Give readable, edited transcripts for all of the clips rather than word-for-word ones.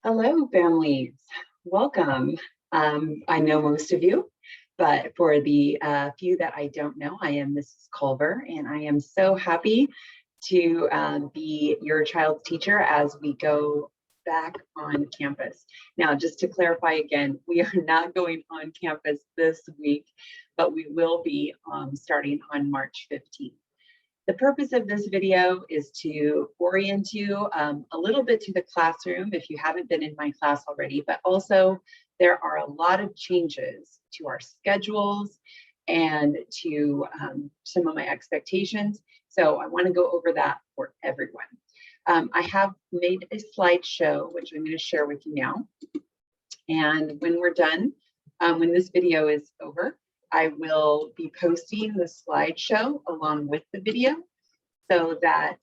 Hello, families. Welcome. I know most of you, but for the few that I don't know, I am Mrs. Culver, and I am so happy to be your child's teacher as we go back on campus. Now, just to clarify again, we are not going on campus this week, but we will be starting on March 15th. The purpose of this video is to orient you a little bit to the classroom if you haven't been in my class already, but also there are a lot of changes to our schedules and to some of my expectations. So I want to go over that for everyone. I have made a slideshow, which I'm going to share with you now. And when we're done, when this video is over, I will be posting the slideshow along with the video so that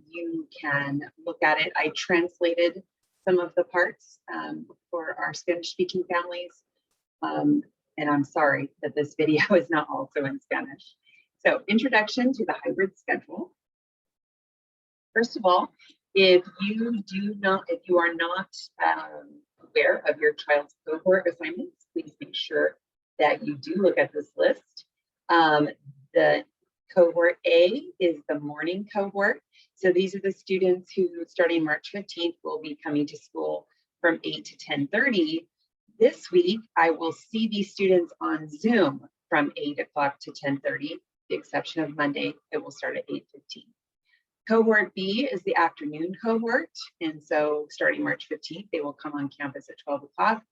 you can look at it. I translated some of the parts for our Spanish-speaking families, and I'm sorry that this video is not also in Spanish. So, introduction to the hybrid schedule. First of all, if you are not aware of your child's cohort assignments, please make sure that you do look at this list. The cohort A is the morning cohort. So these are the students who, starting March 15th, will be coming to school from 8 to 10:30. This week, I will see these students on Zoom from 8 o'clock to 10:30, the exception of Monday, it will start at 8:15. Cohort B is the afternoon cohort. And so starting March 15th, they will come on campus at 12 o'clock.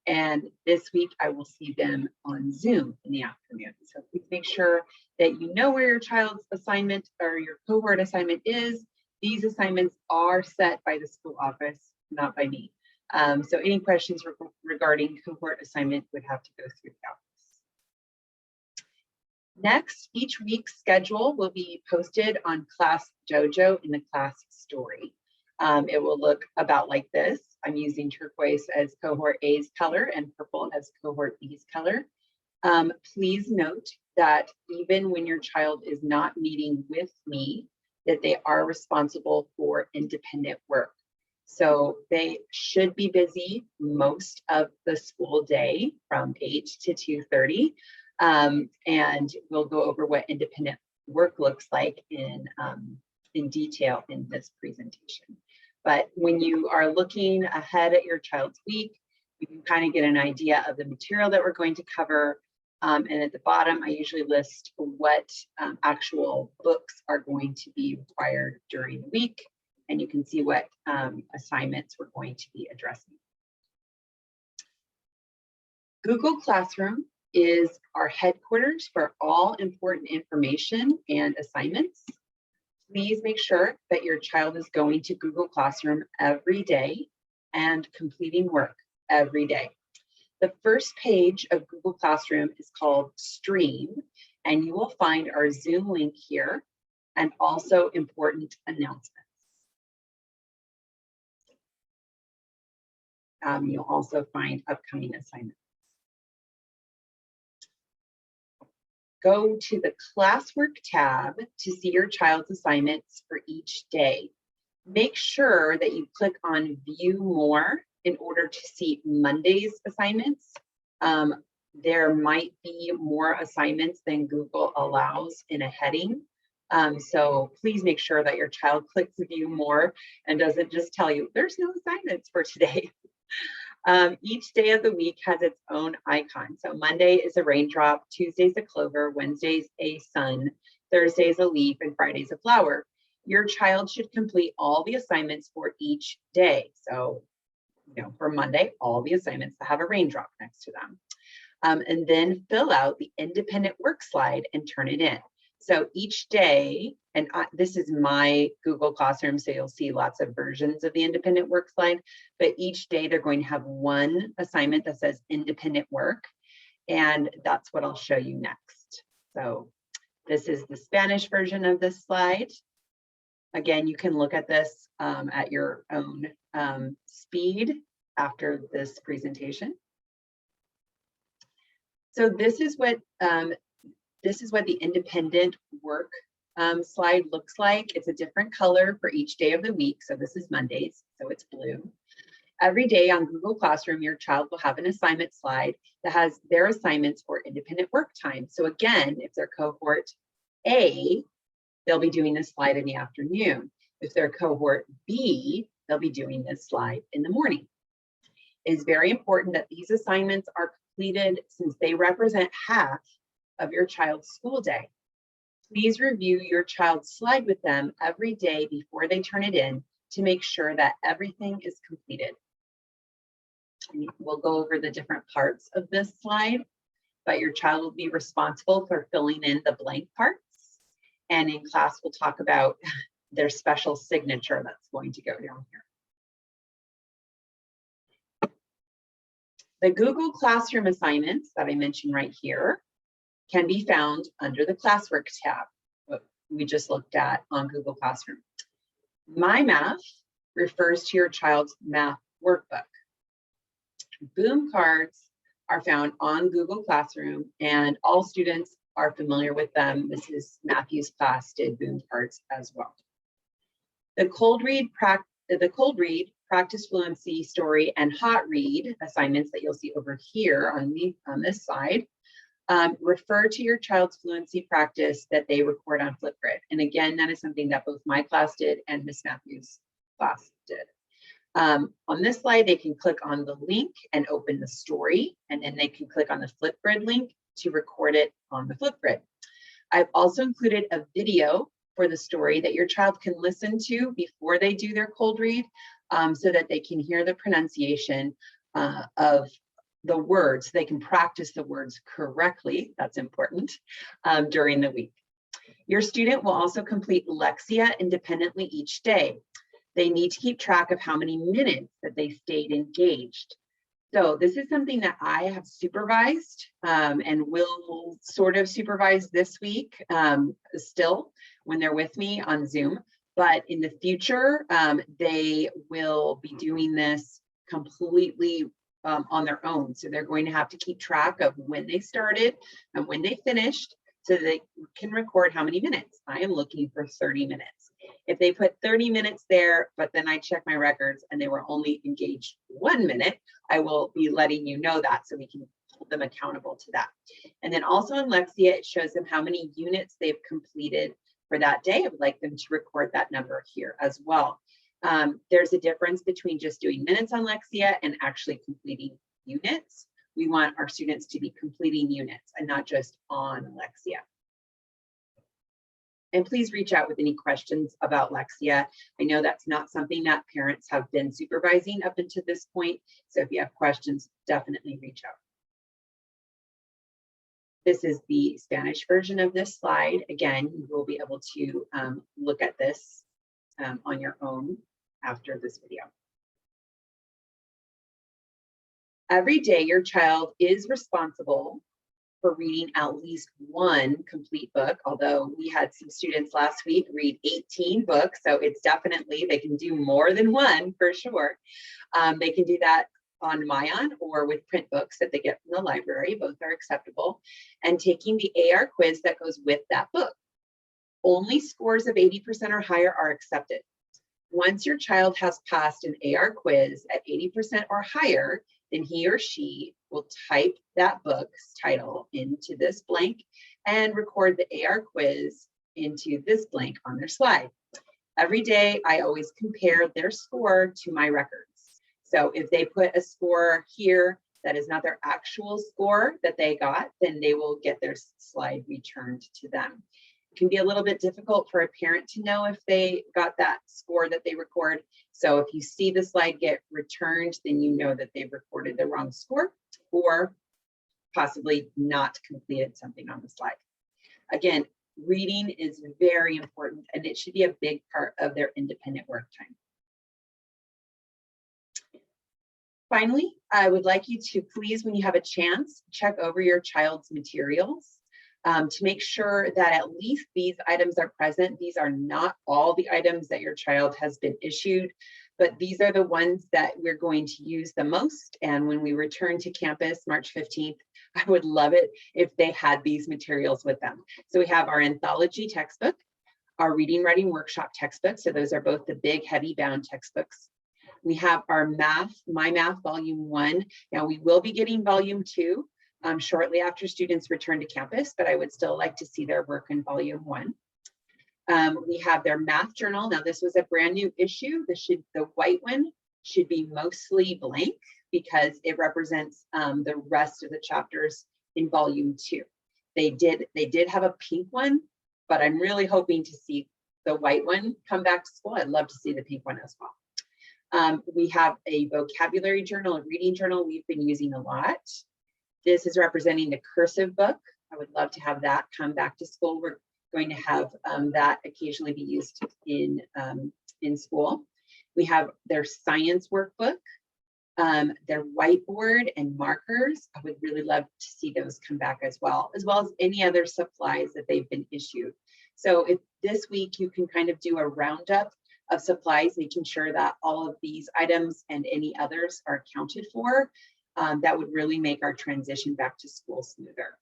And this week, I will see them on Zoom in the afternoon. So please make sure that you know where your child's assignment or your cohort assignment is. These assignments are set by the school office, not by me. So any questions regarding cohort assignment would have to go through the office. Next, each week's schedule will be posted on Class Dojo in the class story. It will look about like this. I'm using turquoise as cohort A's color and purple as cohort B's color. Please note that even when your child is not meeting with me, that they are responsible for independent work. So they should be busy most of the school day from 8 to 2:30. And we'll go over what independent work looks like in detail in this presentation. But when you are looking ahead at your child's week, you can kind of get an idea of the material that we're going to cover. And at the bottom, I usually list what actual books are going to be required during the week. And you can see what assignments we're going to be addressing. Google Classroom is our headquarters for all important information and assignments. Please make sure that your child is going to Google Classroom every day and completing work every day. The first page of Google Classroom is called Stream, and you will find our Zoom link here and also important announcements. You'll also find upcoming assignments. Go to the classwork tab to see your child's assignments for each day. Make sure that you click on View More in order to see Monday's assignments. There might be more assignments than Google allows in a heading. So please make sure that your child clicks View More and doesn't just tell you, there's no assignments for today. Each day of the week has its own icon. So Monday is a raindrop, Tuesday's a clover, Wednesday's a sun, Thursday's a leaf, and Friday's a flower. Your child should complete all the assignments for each day. So, for Monday, all the assignments that have a raindrop next to them. And then fill out the independent work slide and turn it in. So each day, and this is my Google Classroom, so you'll see lots of versions of the independent work slide, but each day they're going to have one assignment that says independent work, and that's what I'll show you next. So this is the Spanish version of this slide. Again, you can look at this at your own speed after this presentation. So this is what the independent work slide looks like. It's a different color for each day of the week. So this is Mondays, so it's blue. Every day on Google Classroom, your child will have an assignment slide that has their assignments for independent work time. So again, if they're cohort A, they'll be doing this slide in the afternoon. If they're cohort B, they'll be doing this slide in the morning. It is very important that these assignments are completed since they represent half of your child's school day. Please review your child's slide with them every day before they turn it in to make sure that everything is completed. We'll go over the different parts of this slide, but your child will be responsible for filling in the blank parts. And in class, we'll talk about their special signature that's going to go down here. The Google Classroom assignments that I mentioned right here can be found under the Classwork tab, what we just looked at on Google Classroom. My Math refers to your child's math workbook. Boom cards are found on Google Classroom, and all students are familiar with them. Mrs. Matthews' class did Boom cards as well. The cold read, practice fluency, story, and hot read assignments that you'll see over here on this side refer to your child's fluency practice that they record on Flipgrid. And again, that is something that both my class did and Miss Matthews' class did. On this slide, they can click on the link and open the story, and then they can click on the Flipgrid link to record it on the Flipgrid. I've also included a video for the story that your child can listen to before they do their cold read, so that they can hear the pronunciation of the words. They can practice the words correctly. That's important during the week. Your student will also complete Lexia independently each day. They need to keep track of how many minutes that they stayed engaged. So this is something that I have supervised and will sort of supervise this week still when they're with me on Zoom. But in the future, they will be doing this completely on their own. So they're going to have to keep track of when they started and when they finished so they can record how many minutes. I am looking for 30 minutes. If they put 30 minutes there, but then I check my records and they were only engaged 1 minute, I will be letting you know that so we can hold them accountable to that. And then also in Lexia, it shows them how many units they've completed for that day. I would like them to record that number here as well. There's a difference between just doing minutes on Lexia and actually completing units. We want our students to be completing units and not just on Lexia. And please reach out with any questions about Lexia. I know that's not something that parents have been supervising up until this point. So if you have questions, definitely reach out. This is the Spanish version of this slide. Again, you will be able to look at this on your own after this video. Every day, your child is responsible for reading at least one complete book, although we had some students last week read 18 books, so it's definitely, they can do more than one for sure. They can do that on Mayan or with print books that they get from the library, both are acceptable, and taking the AR quiz that goes with that book. Only scores of 80% or higher are accepted. Once your child has passed an AR quiz at 80% or higher, then he or she will type that book's title into this blank and record the AR quiz into this blank on their slide. Every day, I always compare their score to my records. So if they put a score here that is not their actual score that they got, then they will get their slide returned to them. It can be a little bit difficult for a parent to know if they got that score that they record. So if you see the slide get returned, then you know that they've recorded the wrong score or possibly not completed something on the slide. Again, reading is very important and it should be a big part of their independent work time. Finally, I would like you to please, when you have a chance, check over your child's materials. To make sure that at least these items are present. These are not all the items that your child has been issued, but these are the ones that we're going to use the most. And when we return to campus March 15th, I would love it if they had these materials with them. So we have our anthology textbook, our reading writing workshop textbook. So those are both the big heavy bound textbooks. We have our math, My Math Volume 1. Now we will be getting Volume 2 shortly after students return to campus, but I would still like to see their work in Volume 1. We have their math journal. Now this was a brand new issue. The white one should be mostly blank because it represents the rest of the chapters in Volume 2. They did have a pink one, but I'm really hoping to see the white one come back to school. I'd love to see the pink one as well. We have a vocabulary journal, a reading journal we've been using a lot. This is representing the cursive book. I would love to have that come back to school. We're going to have that occasionally be used in school. We have their science workbook, their whiteboard and markers. I would really love to see those come back as well as any other supplies that they've been issued. So if this week you can kind of do a roundup of supplies, making sure that all of these items and any others are accounted for, that would really make our transition back to school smoother.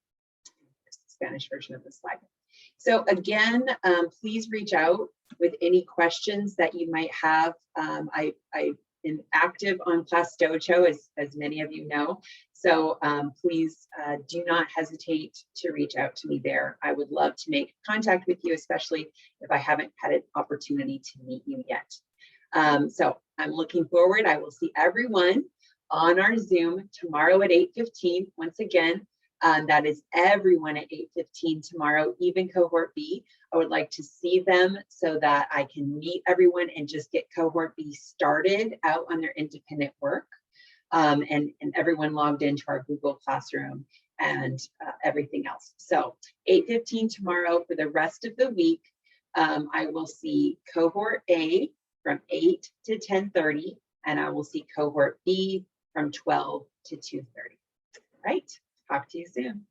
Here's the Spanish version of the slide. So again, please reach out with any questions that you might have. I am active on Class Dojo, as many of you know. So please do not hesitate to reach out to me there. I would love to make contact with you, especially if I haven't had an opportunity to meet you yet. So I'm looking forward. I will see everyone on our Zoom tomorrow at 8:15. Once again, that is everyone at 8:15 tomorrow, even cohort B. I would like to see them so that I can meet everyone and just get cohort B started out on their independent work, and everyone logged into our Google Classroom and everything else. So 8:15 tomorrow. For the rest of the week, I will see cohort A from 8 to 10:30, and I will see cohort B from 12 to 2:30. All right. Talk to you soon.